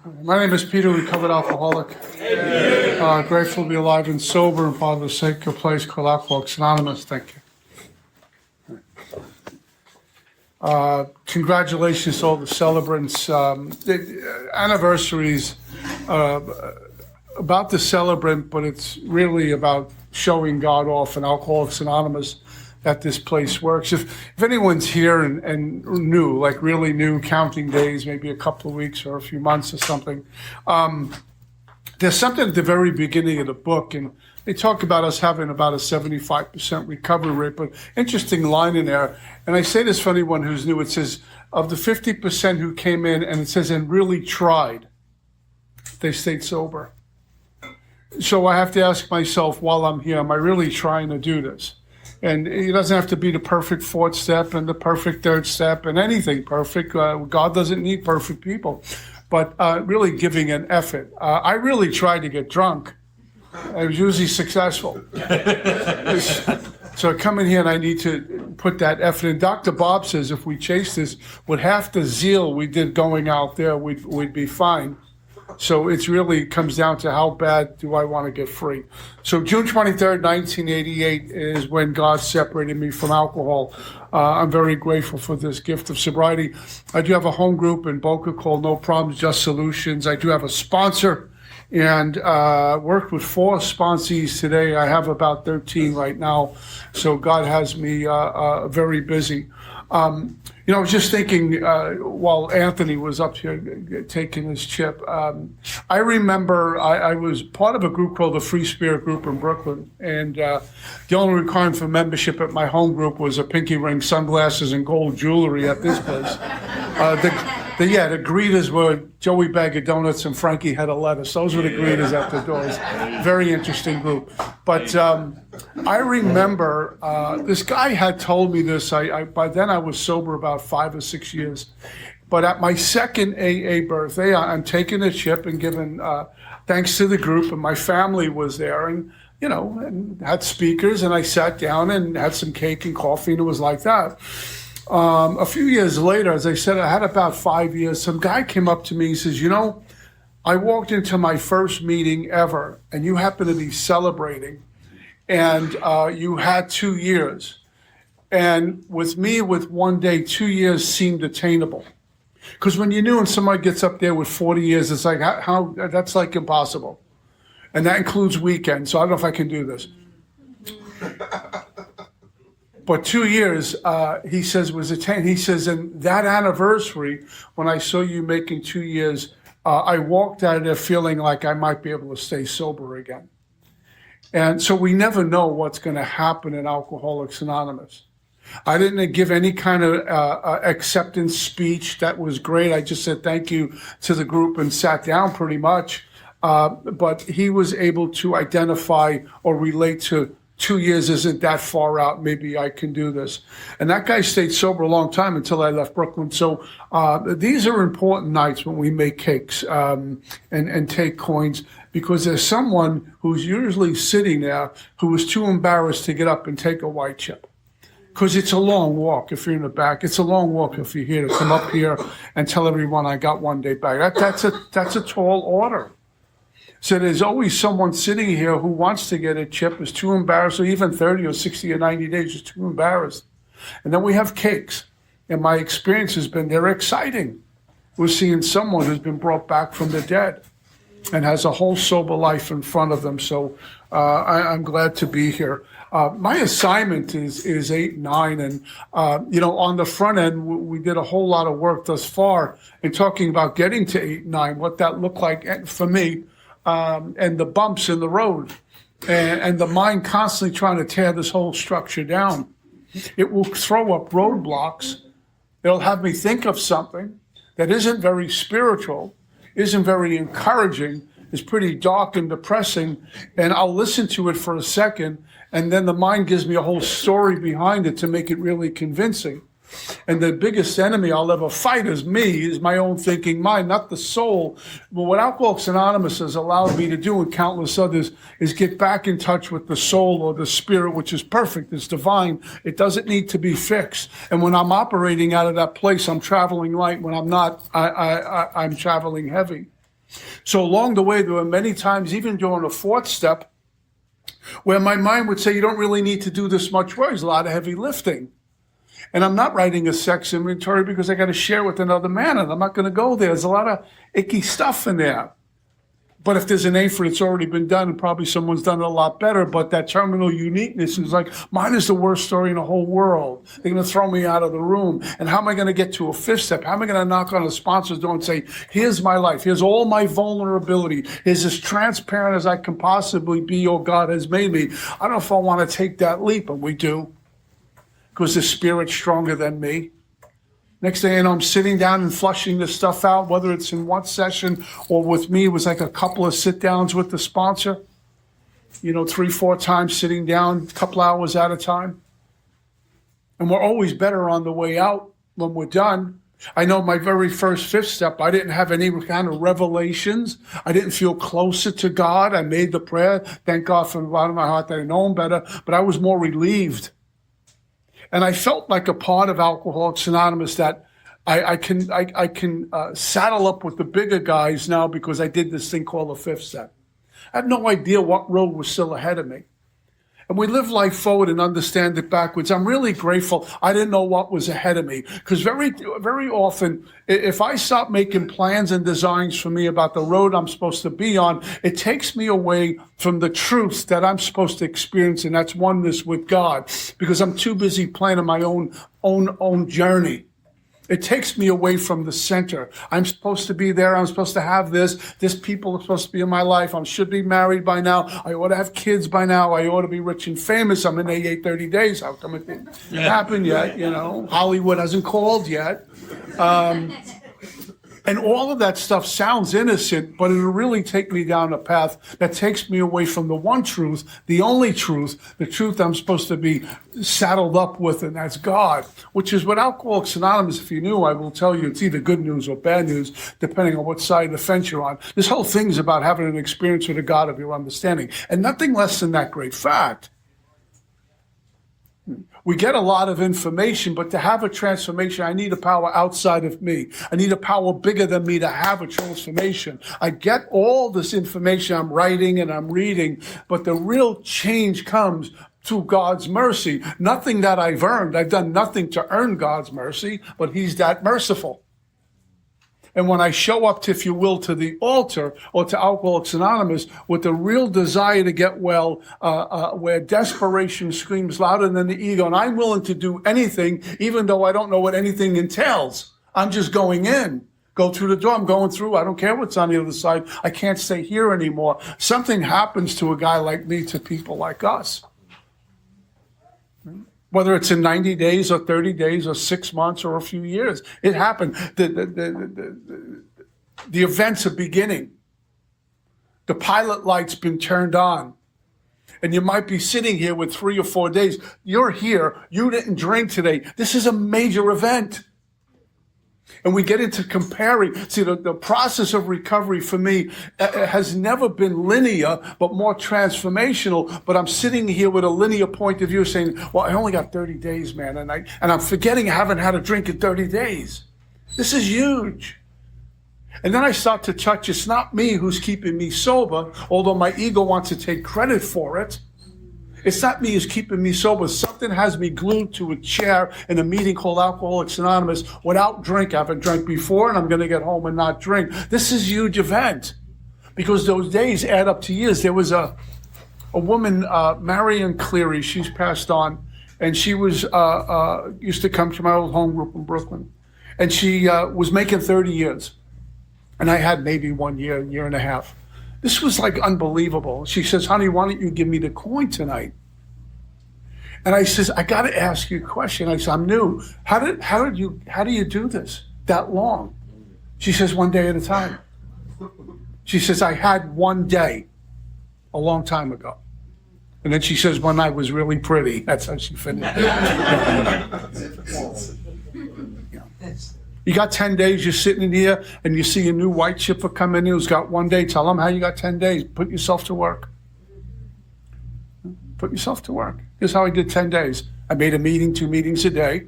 My name is Peter, recovered alcoholic. Grateful to be alive and sober and part of the sacred place called Alcoholics Anonymous. Thank you. Congratulations to all the celebrants. The anniversaries about the celebrant, but it's really about showing God off in Alcoholics Anonymous that this place works. If anyone's here and new, like really new, counting days, maybe a couple of weeks or a few months or something, there's something at the very beginning of the book, and they talk about us having about a 75% recovery rate, but interesting line in there, and I say this for anyone who's new, it says, of the 50% who came in, and it says, and really tried, they stayed sober. So I have to ask myself while I'm here, am I really trying to do this? And it doesn't have to be the perfect fourth step and the perfect third step and anything perfect. God doesn't need perfect people. But really giving an effort. I really tried to get drunk. I was usually successful. So I come in here and I need to put that effort in. Dr. Bob says if we chase this with half the zeal we did going out there, we'd be fine. So it really comes down to how bad do I want to get free. So June 23rd, 1988 is when God separated me from alcohol. I'm very grateful for this gift of sobriety. I do have a home group in Boca called No Problems, Just Solutions. I do have a sponsor and worked with 4 sponsees today. I have about 13 right now. So God has me very busy. I was just thinking while Anthony was up here taking his chip, I remember I was part of a group called the Free Spirit Group in Brooklyn, and the only requirement for membership at my home group was a pinky ring, sunglasses, and gold jewelry at this place. The greeters were Joey Bag of Donuts and Frankie Head of Lettuce. Those were the greeters at the doors. Very interesting group. But I remember this guy had told me this. By then I was sober about 5 or 6 years. But at my second AA birthday, I'm taking a chip and giving thanks to the group, and my family was there, and and had speakers, and I sat down and had some cake and coffee, and it was like that. A few years later, as I said, I had about 5 years, some guy came up to me and says, I walked into my first meeting ever, and you happened to be celebrating, and you had 2 years. And with me, with 1 day, 2 years seemed attainable. Because when you're new and somebody gets up there with 40 years, it's like, how that's like impossible. And that includes weekends, so I don't know if I can do this. But 2 years, he says, was attained. He says, and that anniversary, when I saw you making 2 years, I walked out of there feeling like I might be able to stay sober again. And so we never know what's going to happen in Alcoholics Anonymous. I didn't give any kind of acceptance speech. That was great. I just said thank you to the group and sat down pretty much. But he was able to identify or relate to 2 years isn't that far out. Maybe I can do this. And that guy stayed sober a long time until I left Brooklyn. So these are important nights when we make cakes and take coins, because there's someone who's usually sitting there who is too embarrassed to get up and take a white chip. Because it's a long walk if you're in the back. It's a long walk if you're here to come up here and tell everyone I got 1 day back. That's a tall order. So there's always someone sitting here who wants to get a chip, is too embarrassed, or even 30 or 60 or 90 days is too embarrassed. And then we have cakes. And my experience has been they're exciting. We're seeing someone who's been brought back from the dead and has a whole sober life in front of them. So I'm glad to be here. My assignment is 8, 9, and on the front end, we did a whole lot of work thus far in talking about getting to 8, 9, what that looked like for me. And the bumps in the road, and the mind constantly trying to tear this whole structure down. It will throw up roadblocks. It'll have me think of something that isn't very spiritual, isn't very encouraging, is pretty dark and depressing, and I'll listen to it for a second, and then the mind gives me a whole story behind it to make it really convincing. And the biggest enemy I'll ever fight is me, is my own thinking mind, not the soul. But what Alcoholics Anonymous has allowed me to do, and countless others, is get back in touch with the soul or the spirit, which is perfect, it's divine. It doesn't need to be fixed. And when I'm operating out of that place, I'm traveling light. When I'm not, I'm traveling heavy. So along the way, there were many times, even during the fourth step, where my mind would say, you don't really need to do this much work. There's a lot of heavy lifting. And I'm not writing a sex inventory because I got to share with another man, and I'm not going to go there. There's a lot of icky stuff in there. But if there's a name for it, it's already been done, and probably someone's done it a lot better. But that terminal uniqueness is like, mine is the worst story in the whole world. They're going to throw me out of the room. And how am I going to get to a fifth step? How am I going to knock on a sponsor's door and say, here's my life. Here's all my vulnerability. Here's as transparent as I can possibly be, oh, God has made me. I don't know if I want to take that leap, but we do. Because the Spirit's stronger than me. Next thing you know, I'm sitting down and flushing this stuff out, whether it's in one session or with me. It was like a couple of sit-downs with the sponsor, 3-4 times sitting down, a couple hours at a time. And we're always better on the way out when we're done. I know my very first fifth step, I didn't have any kind of revelations. I didn't feel closer to God. I made the prayer. Thank God from the bottom of my heart that I know Him better, but I was more relieved. And I felt like a part of Alcoholics Anonymous that I can saddle up with the bigger guys now because I did this thing called the fifth step. I had no idea what road was still ahead of me. And we live life forward and understand it backwards. I'm really grateful I didn't know what was ahead of me. Because very, very often, if I stop making plans and designs for me about the road I'm supposed to be on, it takes me away from the truth that I'm supposed to experience, and that's oneness with God. Because I'm too busy planning my own journey. It takes me away from the center. I'm supposed to be there. I'm supposed to have this. This people are supposed to be in my life. I should be married by now. I ought to have kids by now. I ought to be rich and famous. I'm in AA 30 days. How come it didn't happen yet? Hollywood hasn't called yet. And all of that stuff sounds innocent, but it'll really take me down a path that takes me away from the one truth, the only truth, the truth I'm supposed to be saddled up with, and that's God, which is what Alcoholics Anonymous, if you knew, I will tell you, it's either good news or bad news, depending on what side of the fence you're on. This whole thing's about having an experience with a God of your understanding, and nothing less than that great fact. We get a lot of information, but to have a transformation, I need a power outside of me. I need a power bigger than me to have a transformation. I get all this information I'm writing and I'm reading, but the real change comes through God's mercy. Nothing that I've earned. I've done nothing to earn God's mercy, but He's that merciful. And when I show up, if you will, to the altar or to Alcoholics Anonymous with the real desire to get well, where desperation screams louder than the ego, and I'm willing to do anything, even though I don't know what anything entails. I'm just going in. Go through the door. I'm going through. I don't care what's on the other side. I can't stay here anymore. Something happens to a guy like me, to people like us. Whether it's in 90 days or 30 days or 6 months or a few years, it happened. The events are beginning. The pilot light's been turned on. And you might be sitting here with 3 or 4 days. You're here. You didn't drink today. This is a major event. And we get into comparing. See, the process of recovery for me has never been linear, but more transformational. But I'm sitting here with a linear point of view saying, well, I only got 30 days, man. And I'm forgetting I haven't had a drink in 30 days. This is huge. And then I start to touch, it's not me who's keeping me sober, although my ego wants to take credit for it. It's not me who's keeping me sober. Something has me glued to a chair in a meeting called Alcoholics Anonymous without drink. I haven't drank before, and I'm going to get home and not drink. This is a huge event because those days add up to years. There was a woman, Marion Cleary, she's passed on, and she was used to come to my old home group in Brooklyn. And she was making 30 years. And I had maybe 1 year, year and a half. This was like unbelievable. She says, honey, why don't you give me the coin tonight? And I says, I got to ask you a question. I said, I'm new. How do you do this that long? She says, 1 day at a time. She says, I had 1 day a long time ago. And then she says, when I was really pretty. That's how she finished. You got 10 days, you're sitting in here, and you see a new white chipper come in who's got 1 day. Tell them how you got 10 days. Put yourself to work. Put yourself to work. Here's how I did 10 days. I made a meeting, 2 meetings a day,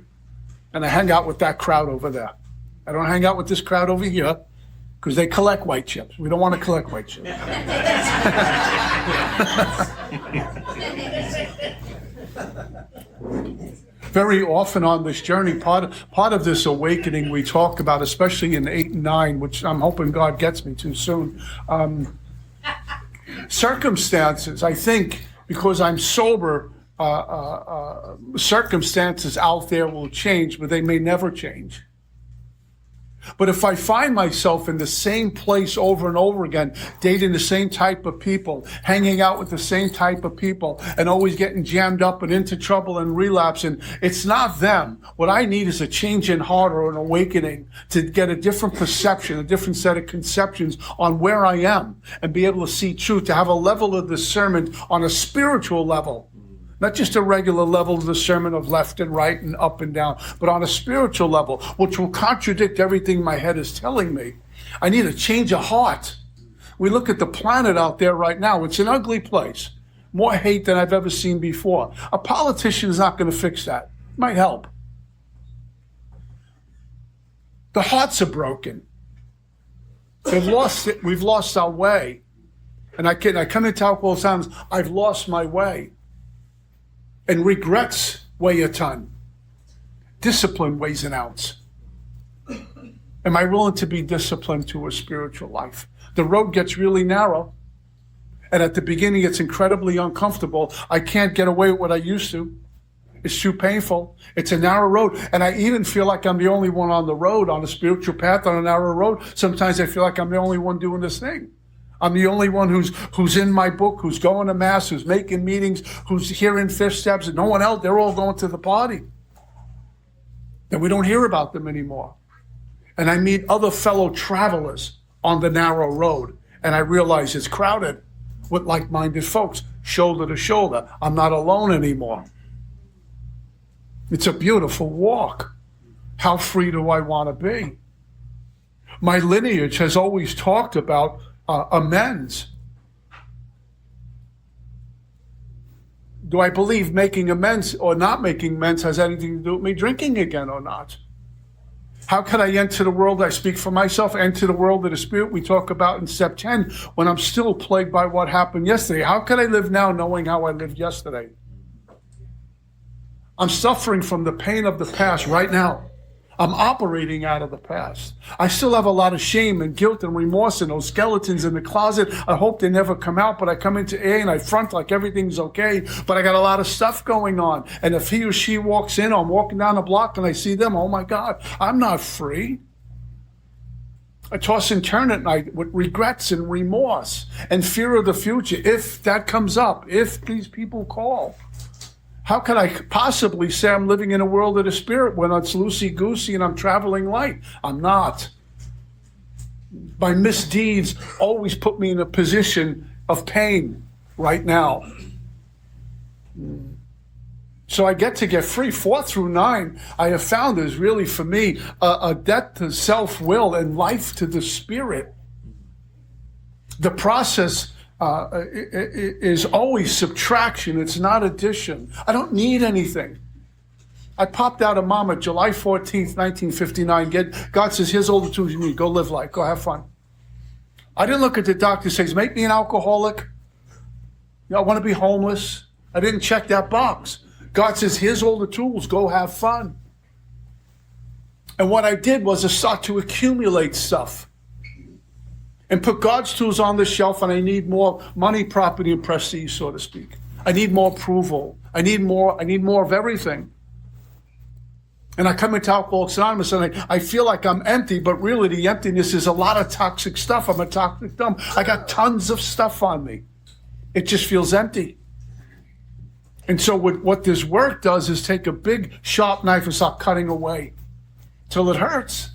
and I hang out with that crowd over there. I don't hang out with this crowd over here, because they collect white chips. We don't want to collect white chips. Very often on this journey, part of this awakening we talk about, especially in 8 and 9, which I'm hoping God gets me to soon, circumstances. I think because I'm sober, circumstances out there will change, but they may never change. But if I find myself in the same place over and over again, dating the same type of people, hanging out with the same type of people, and always getting jammed up and into trouble and relapsing, it's not them. What I need is a change in heart or an awakening to get a different perception, a different set of conceptions on where I am and be able to see truth, to have a level of discernment on a spiritual level. Not just a regular level of discernment of left and right and up and down, but on a spiritual level, which will contradict everything my head is telling me. I need a change of heart. We look at the planet out there right now. It's an ugly place. More hate than I've ever seen before. A politician is not going to fix that. It might help. The hearts are broken. We've lost it. We've lost our way. And I come into alcohol times, I've lost my way. And regrets weigh a ton. Discipline weighs an ounce. Am I willing to be disciplined to a spiritual life? The road gets really narrow. And at the beginning, it's incredibly uncomfortable. I can't get away with what I used to. It's too painful. It's a narrow road. And I even feel like I'm the only one on the road, on a spiritual path, on a narrow road. Sometimes I feel like I'm the only one doing this thing. I'm the only one who's in my book, who's going to mass, who's making meetings, who's hearing fifth steps, and no one else. They're all going to the party. And we don't hear about them anymore. And I meet other fellow travelers on the narrow road, and I realize it's crowded with like-minded folks, shoulder to shoulder. I'm not alone anymore. It's a beautiful walk. How free do I want to be? My lineage has always talked about amends. Do I believe making amends or not making amends has anything to do with me drinking again or not? How can I enter the world? I speak for myself, enter the world of the Spirit we talk about in step 10 when I'm still plagued by what happened yesterday. How can I live now knowing how I lived yesterday? I'm suffering from the pain of the past right now. I'm operating out of the past. I still have a lot of shame and guilt and remorse and those skeletons in the closet. I hope they never come out, but I come into AA and I front like everything's okay, but I got a lot of stuff going on. And if he or she walks in, I'm walking down the block and I see them, oh my God, I'm not free. I toss and turn at night with regrets and remorse and fear of the future. If that comes up, if these people call. How can I possibly say I'm living in a world of the Spirit when it's loosey-goosey and I'm traveling light? I'm not. My misdeeds always put me in a position of pain right now. So I get free. 4 through 9, I have found is really, for me, a death to self-will and life to the Spirit. The process is always subtraction. It's not addition. I don't need anything. I popped out of Mama July 14th, 1959. God says, here's all the tools you need. Go live life. Go have fun. I didn't look at the doctor and say, make me an alcoholic. I want to be homeless. I didn't check that box. God says, here's all the tools. Go have fun. And what I did was I start to accumulate stuff. And put God's tools on the shelf, and I need more money, property, and prestige, so to speak. I need more approval. I need more of everything. And I come into Alcoholics Anonymous, and I feel like I'm empty, but really the emptiness is a lot of toxic stuff. I'm a toxic dump. I got tons of stuff on me. It just feels empty. And so what this work does is take a big, sharp knife and start cutting away till it hurts.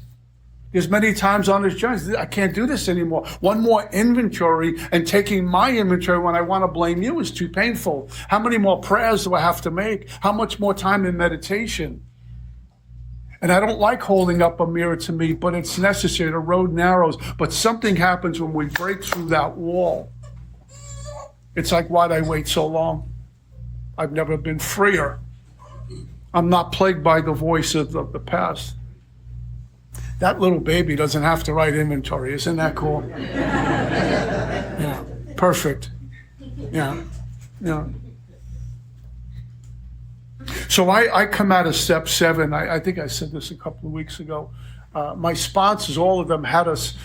There's many times on this journey, I can't do this anymore. One more inventory and taking my inventory when I want to blame you is too painful. How many more prayers do I have to make? How much more time in meditation? And I don't like holding up a mirror to me, but it's necessary. The road narrows, but something happens when we break through that wall. It's like, why'd I wait so long? I've never been freer. I'm not plagued by the voice of the past. That little baby doesn't have to write inventory. Isn't that cool? Yeah, perfect. Yeah, yeah. So I come out of step 7. I think I said this a couple of weeks ago. My sponsors, all of them had us,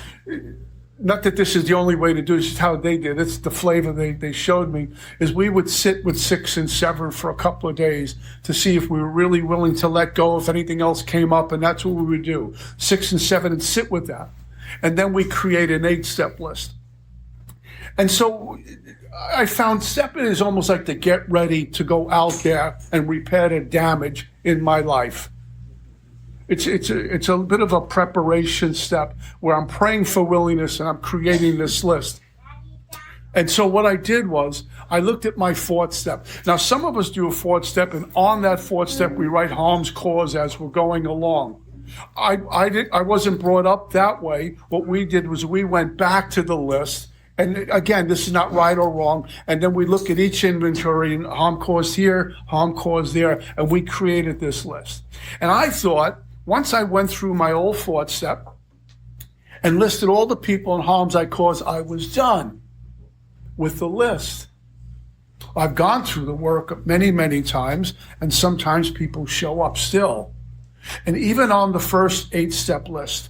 not that this is the only way to do it, it's just how they did. It's the flavor they showed me, is we would sit with 6 and 7 for a couple of days to see if we were really willing to let go if anything else came up, and that's what we would do. 6 and 7 and sit with that. And then we create an 8-step list. And so I found step 8 is almost like to get ready to go out there and repair the damage in my life. It's a bit of a preparation step where I'm praying for willingness and I'm creating this list. And so what I did was I looked at my 4th step. Now, some of us do a 4th step, and on that 4th step, we write harm's cause as we're going along. I wasn't brought up that way. What we did was we went back to the list. And again, this is not right or wrong. And then we look at each inventory and harm caused here, harm caused there, and we created this list. And I thought, once I went through my old 4th step and listed all the people and harms I caused, I was done with the list. I've gone through the work many, many times, and sometimes people show up still. And even on the first 8-step list,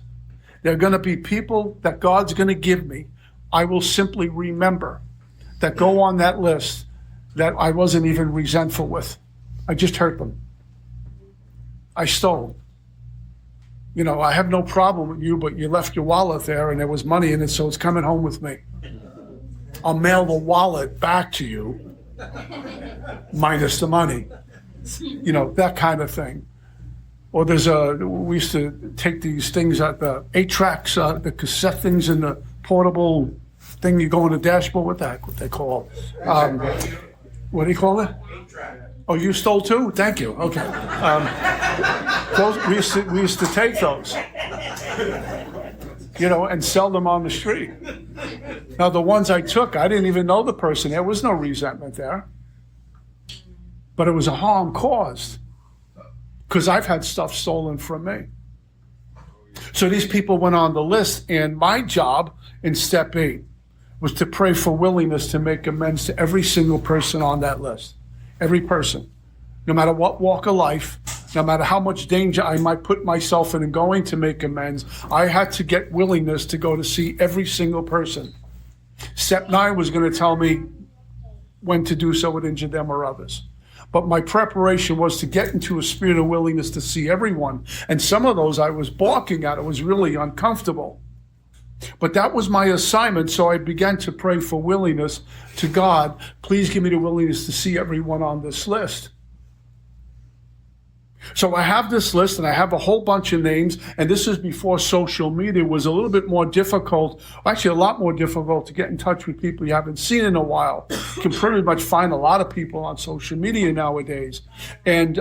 there are going to be people that God's going to give me. I will simply remember that go on that list that I wasn't even resentful with. I just hurt them. I stole. You know, I have no problem with you, but you left your wallet there and there was money in it, so it's coming home with me. I'll mail the wallet back to you, minus the money. You know, that kind of thing. Or we used to take these things at the 8-tracks, the cassette things in the portable thing you go on the dashboard. What they call? What do you call it? 8-track. Oh, you stole too? Thank you. Okay. We used to take those, you know, and sell them on the street. Now, the ones I took, I didn't even know the person. There was no resentment there. But it was a harm caused because I've had stuff stolen from me. So these people went on the list, and my job in step 8 was to pray for willingness to make amends to every single person on that list. Every person, no matter what walk of life, no matter how much danger I might put myself in going to make amends, I had to get willingness to go to see every single person. Step 9 was going to tell me when to do so would injure them or others. But my preparation was to get into a spirit of willingness to see everyone. And some of those I was balking at. It was really uncomfortable. But that was my assignment, so I began to pray for willingness to God. Please give me the willingness to see everyone on this list. So I have this list, and I have a whole bunch of names, and this is before social media. It was a little bit more difficult, actually a lot more difficult to get in touch with people you haven't seen in a while. You can pretty much find a lot of people on social media nowadays. And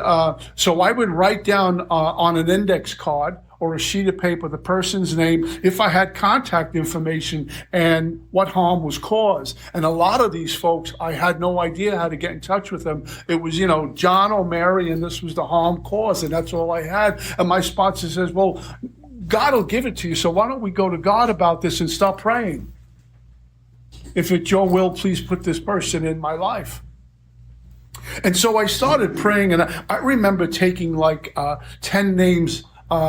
so I would write down on an index card or a sheet of paper the person's name, if I had contact information, and what harm was caused. And a lot of these folks, I had no idea how to get in touch with them. It was, you know, John or Mary, and this was the harm caused, and that's all I had. And my sponsor says, well, God will give it to you, so why don't we go to God about this and start praying? If it's your will, please put this person in my life. And so I started praying, and I remember taking like 10 names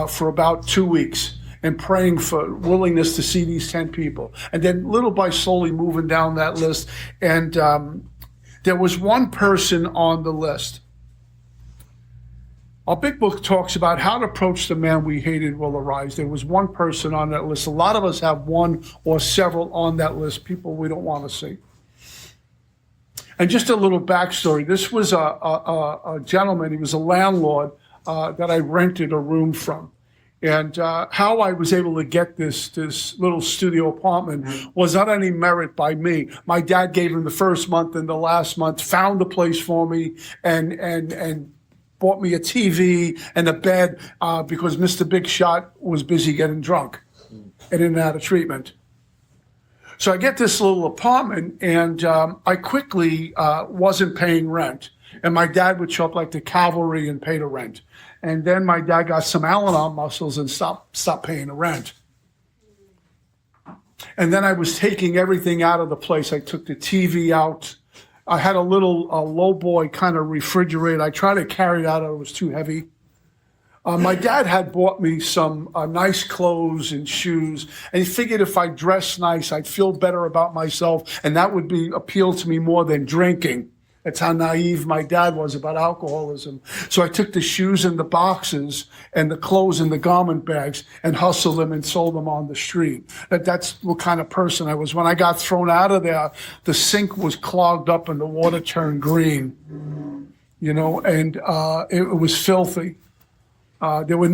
for about 2 weeks and praying for willingness to see these 10 people. And then little by slowly moving down that list. And there was one person on the list. Our big book talks about how to approach the man we hated will arise. There was one person on that list. A lot of us have one or several on that list, people we don't want to see. And just a little backstory. This was a gentleman, he was a landlord, that I rented a room from. And how I was able to get this little studio apartment was not any merit by me. My dad gave him the first month and the last month, found the place for me, and bought me a TV and a bed because Mr. Big Shot was busy getting drunk and in and out of treatment. So I get this little apartment, and I quickly wasn't paying rent. And my dad would show up like the cavalry and pay the rent. And then my dad got some Al-Anon muscles and stopped paying the rent. And then I was taking everything out of the place. I took the TV out. I had a little low boy kind of refrigerator. I tried to carry it out. It was too heavy. My dad had bought me some nice clothes and shoes, and he figured if I dressed nice, I'd feel better about myself, and that would appeal to me more than drinking. That's how naive my dad was about alcoholism. So I took the shoes and the boxes and the clothes and the garment bags and hustled them and sold them on the street. That's what kind of person I was. When I got thrown out of there, the sink was clogged up and the water turned green, and it was filthy. There was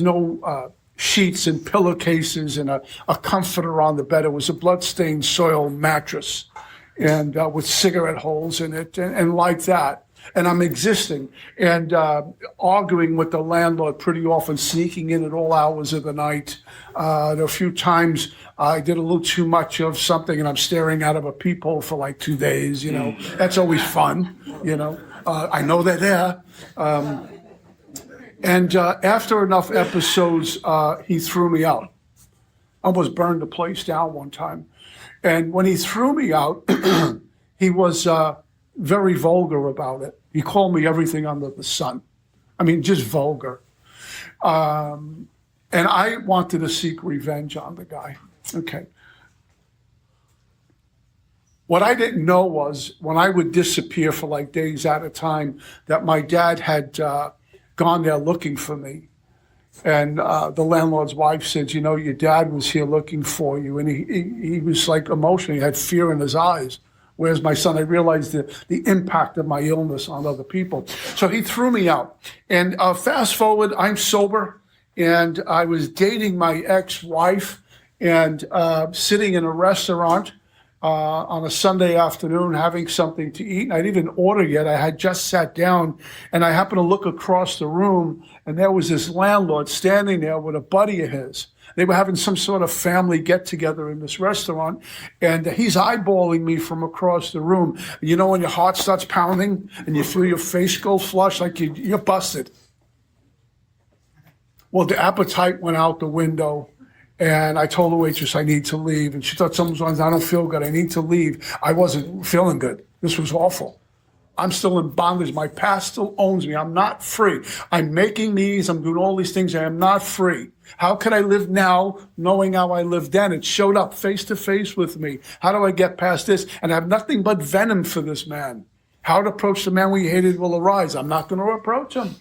no sheets and pillowcases and a comforter on the bed. It was a bloodstained soiled mattress, and with cigarette holes in it, and like that. And I'm existing and arguing with the landlord pretty often, sneaking in at all hours of the night. There were a few times I did a little too much of something, and I'm staring out of a peephole for like 2 days. That's always fun. I know they're there. And after enough episodes, he threw me out. Almost burned the place down one time. And when he threw me out, he was very vulgar about it. He called me everything under the sun. I mean, just vulgar. And I wanted to seek revenge on the guy. Okay. What I didn't know was when I would disappear for like days at a time, that my dad had gone there looking for me. And the landlord's wife said, your dad was here looking for you. And he was like emotional. He had fear in his eyes. Whereas my son, I realized the impact of my illness on other people. So he threw me out. And fast forward, I'm sober. And I was dating my ex-wife and sitting in a restaurant on a Sunday afternoon having something to eat. And I didn't even order yet. I had just sat down, and I happened to look across the room, and there was this landlord standing there with a buddy of his. They were having some sort of family get-together in this restaurant, and he's eyeballing me from across the room. When your heart starts pounding and you feel your face go flush like you're busted. Well, the appetite went out the window. And I told the waitress I need to leave. And she thought something was wrong. I don't feel good. I need to leave. I wasn't feeling good. This was awful. I'm still in bondage. My past still owns me. I'm not free. I'm making meetings. I'm doing all these things. I am not free. How can I live now knowing how I lived then? It showed up face to face with me. How do I get past this? And I have nothing but venom for this man. How to approach the man we hated will arise. I'm not going to approach him.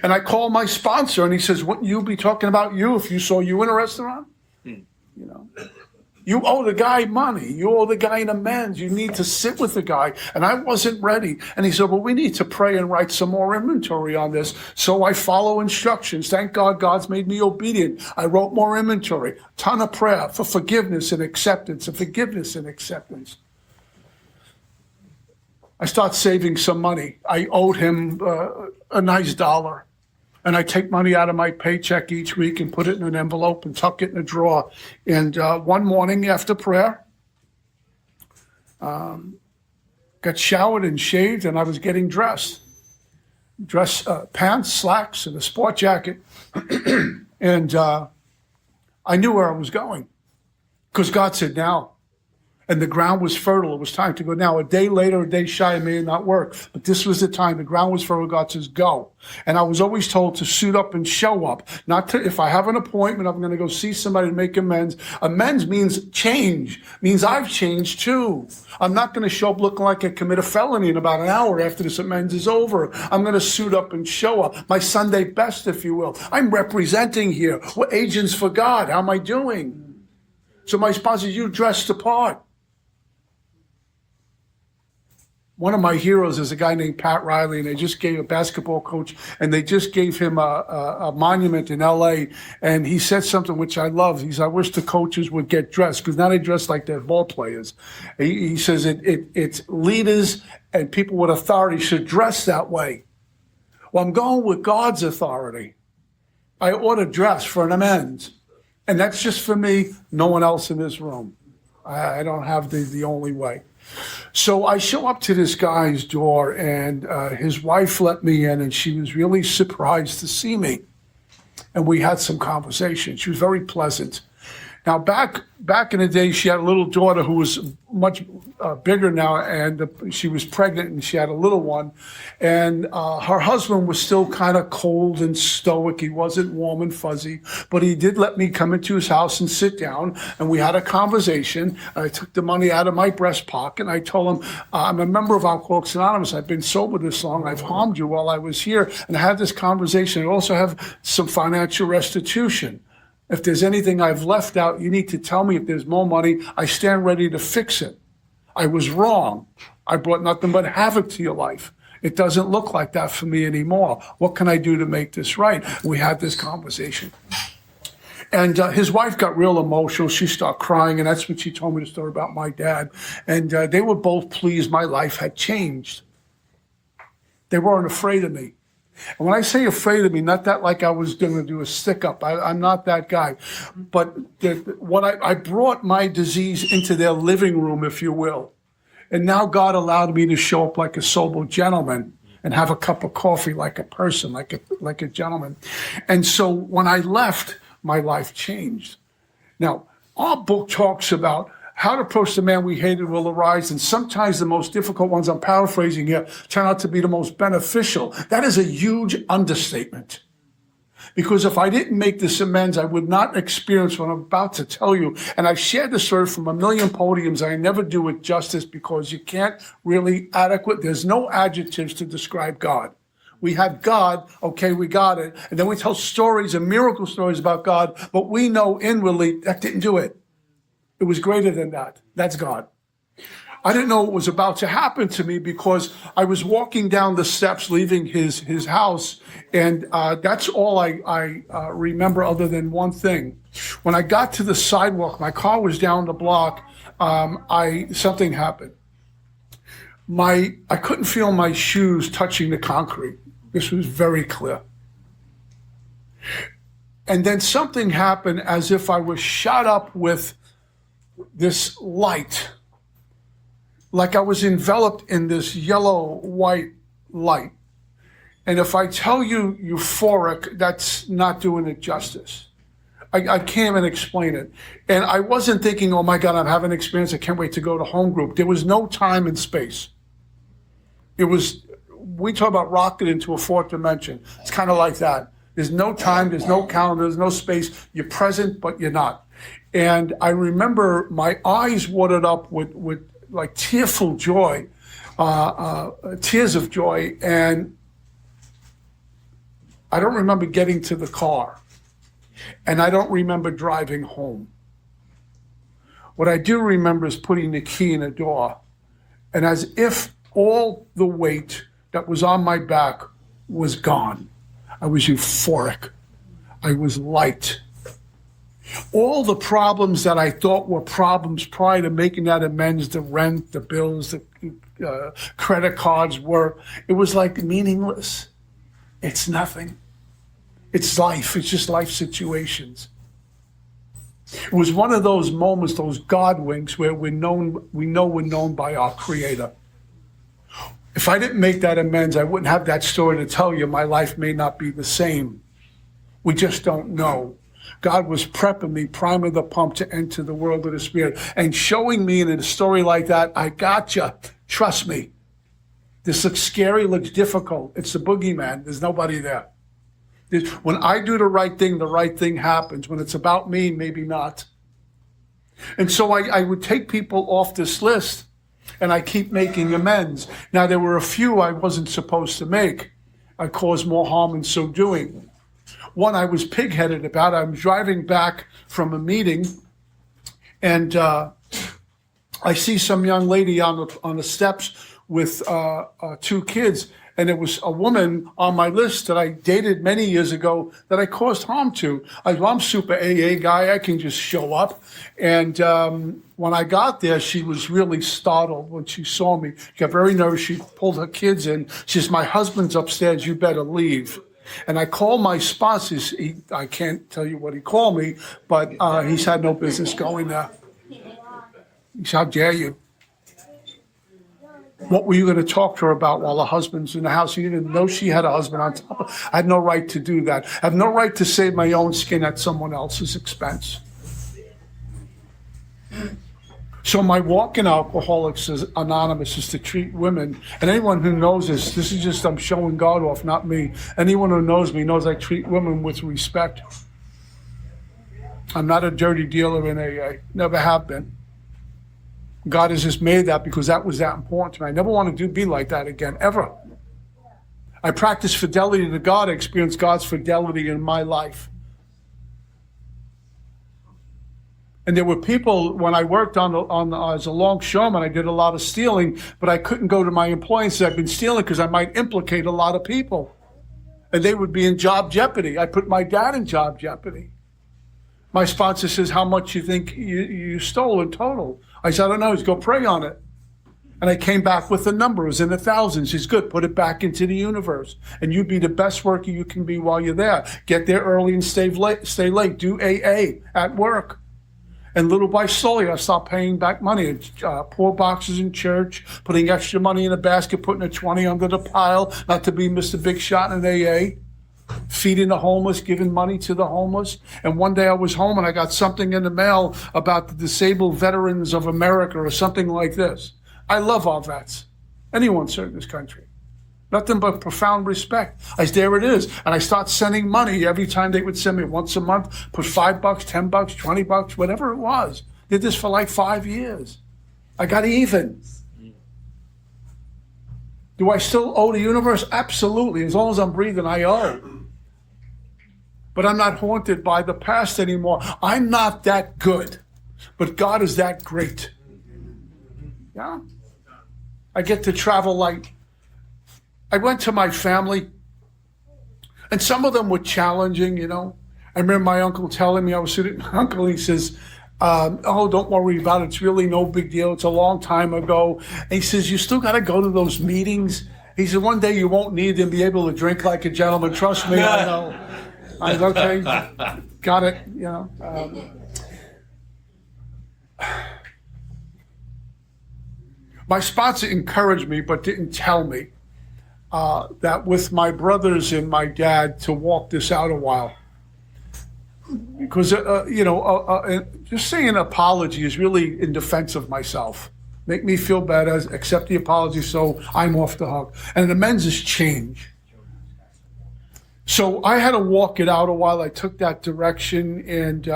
And I call my sponsor, and he says, wouldn't you be talking about you if you saw you in a restaurant? You owe the guy money. You owe the guy an amends. You need to sit with the guy. And I wasn't ready. And he said, well, we need to pray and write some more inventory on this. So I follow instructions. Thank God God's made me obedient. I wrote more inventory, ton of prayer for forgiveness and acceptance, and forgiveness and acceptance. I start saving some money. I owed him a nice $1. And I take money out of my paycheck each week and put it in an envelope and tuck it in a drawer. And one morning after prayer, got showered and shaved, and I was getting dressed. Pants, slacks, and a sport jacket. And I knew where I was going because God said, now. And the ground was fertile. It was time to go. Now, a day later, a day shy, it may not work. But this was the time. The ground was fertile. God says, go. And I was always told to suit up and show up. Not to, if I have an appointment, I'm going to go see somebody to make amends. Amends means change. Means I've changed too. I'm not going to show up looking like I commit a felony in about an hour after this amends is over. I'm going to suit up and show up. My Sunday best, if you will. I'm representing here. We're agents for God. How am I doing? So my sponsor, you dressed the part. One of my heroes is a guy named Pat Riley, and they just gave a basketball coach, and they just gave him a monument in L.A., and he said something which I love. He said, I wish the coaches would get dressed, because now they dress like they're ball players. He says it's leaders and people with authority should dress that way. Well, I'm going with God's authority. I ought to dress for an amends. And that's just for me, no one else in this room. I don't have the only way. So I show up to this guy's door, and his wife let me in, and she was really surprised to see me. And we had some conversation. She was very pleasant. Now, back in the day, she had a little daughter who was much bigger now, and she was pregnant, and she had a little one. And her husband was still kind of cold and stoic. He wasn't warm and fuzzy, but he did let me come into his house and sit down, and we had a conversation. I took the money out of my breast pocket, and I told him, I'm a member of Alcoholics Anonymous. I've been sober this long. I've harmed you while I was here. And I had this conversation. I also have some financial restitution. If there's anything I've left out, you need to tell me. If there's more money, I stand ready to fix it. I was wrong. I brought nothing but havoc to your life. It doesn't look like that for me anymore. What can I do to make this right? We had this conversation. And his wife got real emotional. She started crying, and that's when she told me the story about my dad. And they were both pleased my life had changed. They weren't afraid of me. And when I say afraid of me, not that like I was going to do a stick up. I'm not that guy. But I brought my disease into their living room, if you will. And now God allowed me to show up like a sober gentleman and have a cup of coffee like a person, like a gentleman. And so when I left, my life changed. Now, our book talks about how to approach the man we hated will arise, and sometimes the most difficult ones, I'm paraphrasing here, turn out to be the most beneficial. That is a huge understatement. Because if I didn't make this amends, I would not experience what I'm about to tell you. And I've shared this story from a million podiums. I never do it justice because you can't really there's no adjectives to describe God. We have God, okay, we got it. And then we tell stories and miracle stories about God, but we know inwardly that didn't do it. It was greater than that. That's God. I didn't know what was about to happen to me because I was walking down the steps leaving his house, and that's all I remember other than one thing. When I got to the sidewalk, my car was down the block, something happened. I couldn't feel my shoes touching the concrete. This was very clear. And then something happened as if I was shot up with this light, like I was enveloped in this yellow-white light. And if I tell you euphoric, that's not doing it justice. I can't even explain it. And I wasn't thinking, oh my God, I'm having an experience. I can't wait to go to home group. There was no time and space. We talk about rocket into a fourth dimension. It's kind of like that. There's no time, there's no calendar, there's no space. You're present, but you're not. And I remember my eyes watered up with like tearful joy, tears of joy. And I don't remember getting to the car. And I don't remember driving home. What I do remember is putting the key in the door. And as if all the weight that was on my back was gone. I was euphoric. I was light. All the problems that I thought were problems prior to making that amends, the rent, the bills, the credit cards it was like meaningless. It's nothing. It's life. It's just life situations. It was one of those moments, those God winks, where we know we're known by our Creator. If I didn't make that amends, I wouldn't have that story to tell you. My life may not be the same. We just don't know. God was prepping me, priming the pump to enter the world of the Spirit, and showing me in a story like that, I gotcha. Trust me. This looks scary, looks difficult. It's the boogeyman. There's nobody there. When I do the right thing happens. When it's about me, maybe not. And so I would take people off this list, and I keep making amends. Now, there were a few I wasn't supposed to make. I caused more harm in so doing. One I was pig-headed about. I was driving back from a meeting, and I see some young lady on the steps with two kids, and it was a woman on my list that I dated many years ago that I caused harm to. I'm super AA guy. I can just show up. And when I got there, she was really startled when she saw me. She got very nervous. She pulled her kids in. She says, "My husband's upstairs. You better leave." And I called my spouse. I can't tell you what he called me, but he's had no business going there. He said, "How dare you?" What were you going to talk to her about while her husband's in the house? You didn't know she had a husband on top of her. I had no right to do that. I have no right to save my own skin at someone else's expense. So my walk in Alcoholics Anonymous is to treat women, and anyone who knows this is just, I'm showing God off, not me. Anyone who knows me knows I treat women with respect. I'm not a dirty dealer in AA, never have been. God has just made that because that was that important to me. I never want to be like that again, ever. I practice fidelity to God. I experience God's fidelity in my life. And there were people, when I worked as a longshoreman, I did a lot of stealing, but I couldn't go to my employer and say, I've been stealing because I might implicate a lot of people. And they would be in job jeopardy. I put my dad in job jeopardy. My sponsor says, how much you think you stole in total? I said, I don't know. He's go pray on it. And I came back with the number. It was in the thousands. He's good. Put it back into the universe. And you be the best worker you can be while you're there. Get there early and stay late. Do AA at work. And little by slowly, I stopped paying back money. Poor boxes in church, putting extra money in a basket, putting a 20 under the pile, not to be Mr. Big Shot in AA. Feeding the homeless, giving money to the homeless. And one day I was home and I got something in the mail about the Disabled Veterans of America or something like this. I love our vets. Anyone served this country. Nothing but profound respect. There it is. And I start sending money every time they would send me once a month, put $5, $10, $20, whatever it was. Did this for like 5 years. I got even. Do I still owe the universe? Absolutely. As long as I'm breathing, I owe. But I'm not haunted by the past anymore. I'm not that good, but God is that great. Yeah? I get to travel like, I went to my family, and some of them were challenging, you know. I remember my uncle telling me, I was sitting with my uncle, he says, oh, don't worry about it. It's really no big deal. It's a long time ago. And he says, you still got to go to those meetings. He said, one day you won't need to be able to drink like a gentleman. Trust me, I know. I said, okay, got it, you know. My sponsor encouraged me, but didn't tell me that with my brothers and my dad to walk this out a while. Because, just saying an apology is really in defense of myself. Make me feel better, accept the apology so I'm off the hook. And the amends is change. So I had to walk it out a while. I took that direction, and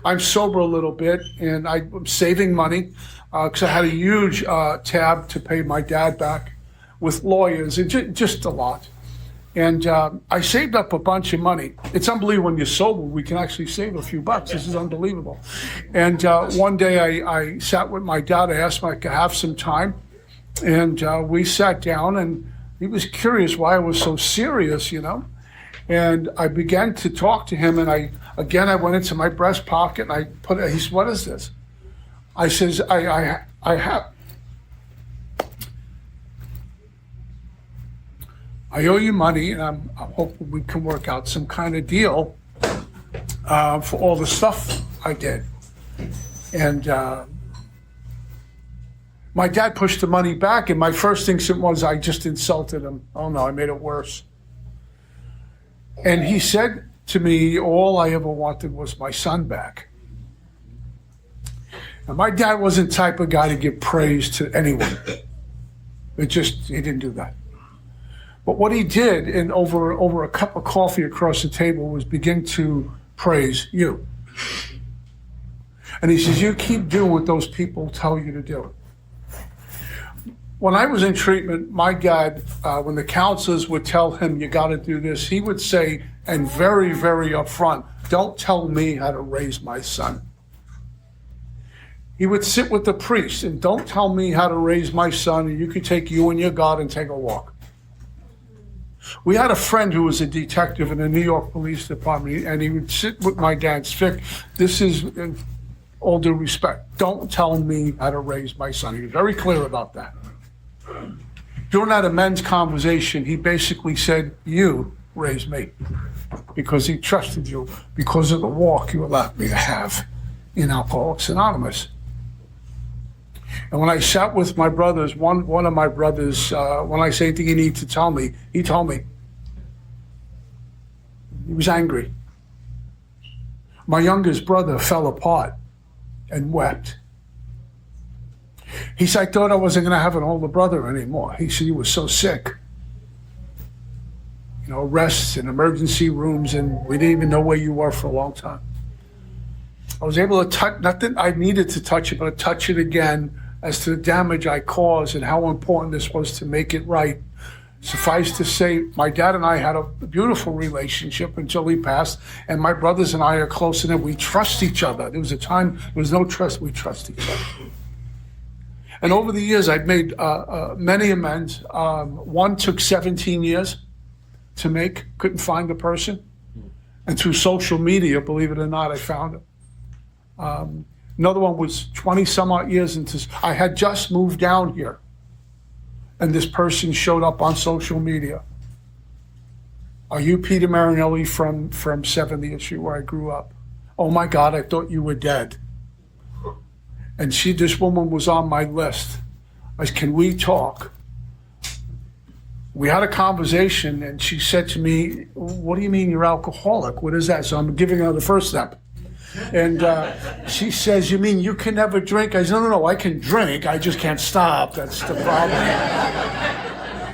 I'm sober a little bit, and I'm saving money because I had a huge tab to pay my dad back with lawyers, and just a lot. And I saved up a bunch of money. It's unbelievable when you're sober, we can actually save a few bucks. This is unbelievable. And one day I sat with my dad. I asked him if I could have some time. And we sat down, and he was curious why I was so serious, you know. And I began to talk to him, and I went into my breast pocket, and he said, what is this? I says, I owe you money, and I'm hoping we can work out some kind of deal for all the stuff I did. And my dad pushed the money back, and my first instinct was I just insulted him. Oh no, I made it worse. And he said to me, all I ever wanted was my son back. And my dad wasn't the type of guy to give praise to anyone. He didn't do that. But what he did, and over a cup of coffee across the table, was begin to praise you. And he says, you keep doing what those people tell you to do. When I was in treatment, my dad, when the counselors would tell him, you got to do this, he would say, and very, very upfront, don't tell me how to raise my son. He would sit with the priest, and don't tell me how to raise my son, and you can take you and your God and take a walk. We had a friend who was a detective in the New York Police Department, and he would sit with my dad, Vic, this is, in all due respect, don't tell me how to raise my son. He was very clear about that. During that amends conversation, he basically said, you raised me, because he trusted you, because of the walk you allowed me to have in Alcoholics Anonymous. And when I sat with my brothers, one of my brothers, when I say anything you need to tell me, he told me. He was angry. My youngest brother fell apart and wept. He said, I thought I wasn't going to have an older brother anymore. He said he was so sick. You know, arrests in emergency rooms, and we didn't even know where you were for a long time. I was able to touch, not that I needed to touch it, but to touch it again as to the damage I caused and how important this was to make it right. Suffice to say, my dad and I had a beautiful relationship until he passed, and my brothers and I are close enough. We trust each other. There was a time there was no trust. We trust each other. And over the years, I've made many amends. One took 17 years to make. Couldn't find the person. And through social media, believe it or not, I found it. Another one was 20 some odd years into, I had just moved down here, and this person showed up on social media. Are you Peter Marinelli from 70th Street where I grew up? Oh my God, I thought you were dead. And this woman was on my list. I said, can we talk? We had a conversation, and she said to me, what do you mean you're alcoholic? What is that? So I'm giving her the first step. And she says, you mean you can never drink? I said, no, I can drink. I just can't stop. That's the problem.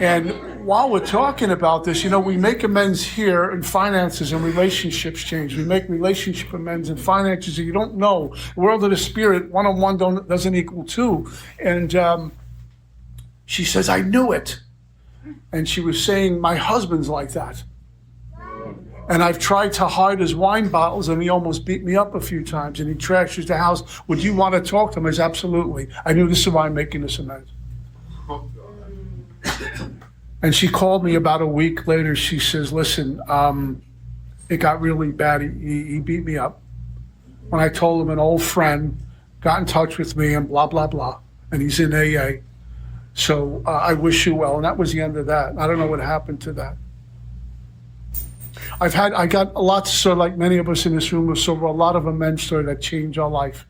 And while we're talking about this, you know, we make amends here in finances and relationships change. We make relationship amends and finances, and you don't know. The world of the spirit, 1 on 1 doesn't equal 2. And she says, I knew it. And she was saying, my husband's like that. And I've tried to hide his wine bottles, and he almost beat me up a few times, and he trashes the house. Would you want to talk to him? I said, absolutely. I knew this is why I'm making this amends. And she called me about a week later. She says, listen, it got really bad. He beat me up. When I told him, an old friend got in touch with me and blah, blah, blah. And he's in AA. So I wish you well. And that was the end of that. I don't know what happened to that. I got a lot, sort of like many of us in this room, a lot of amends story that changed our life.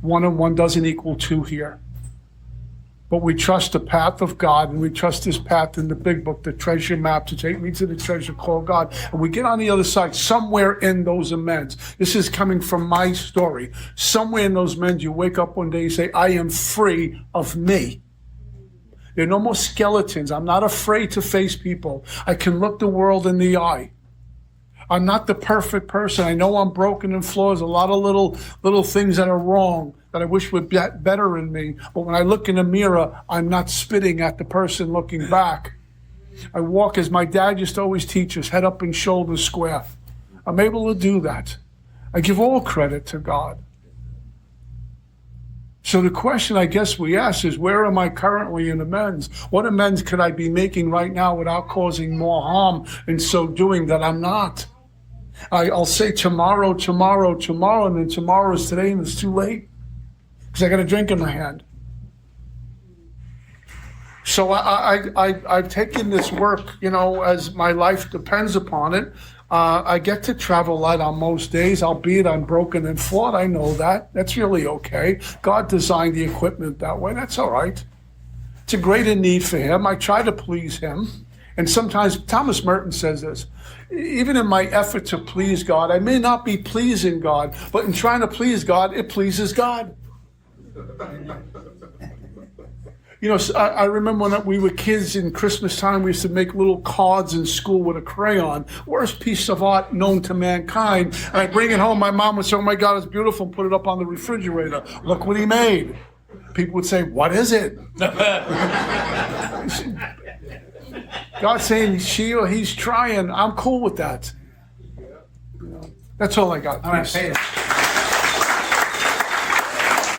1 on 1 doesn't equal 2 here. But we trust the path of God, and we trust this path in the big book, the treasure map, to take me to the treasure called God. And we get on the other side, somewhere in those amends. This is coming from my story. Somewhere in those amends, you wake up one day and say, I am free of me. There are no more skeletons. I'm not afraid to face people. I can look the world in the eye. I'm not the perfect person. I know I'm broken and flaws. A lot of little things that are wrong that I wish would get better in me. But when I look in the mirror, I'm not spitting at the person looking back. I walk, as my dad used to always teach us, head up and shoulders square. I'm able to do that. I give all credit to God. So the question I guess we ask is, where am I currently in amends? What amends could I be making right now without causing more harm in so doing that I'm not? I'll say tomorrow, and then tomorrow is today, and it's too late because I got a drink in my hand. So I've taken this work, you know, as my life depends upon it. I get to travel light on most days, albeit I'm broken and flawed. I know that. That's really okay. God designed the equipment that way. That's all right. It's a greater need for him. I try to please him. And sometimes, Thomas Merton says this, even in my effort to please God, I may not be pleasing God, but in trying to please God, it pleases God. You know, I remember when we were kids in Christmas time, we used to make little cards in school with a crayon. Worst piece of art known to mankind. And I bring it home. My mom would say, oh my God, it's beautiful. Put it up on the refrigerator. Look what he made. People would say, what is it? God's saying, she or he's trying. I'm cool with that. That's all I got. All right,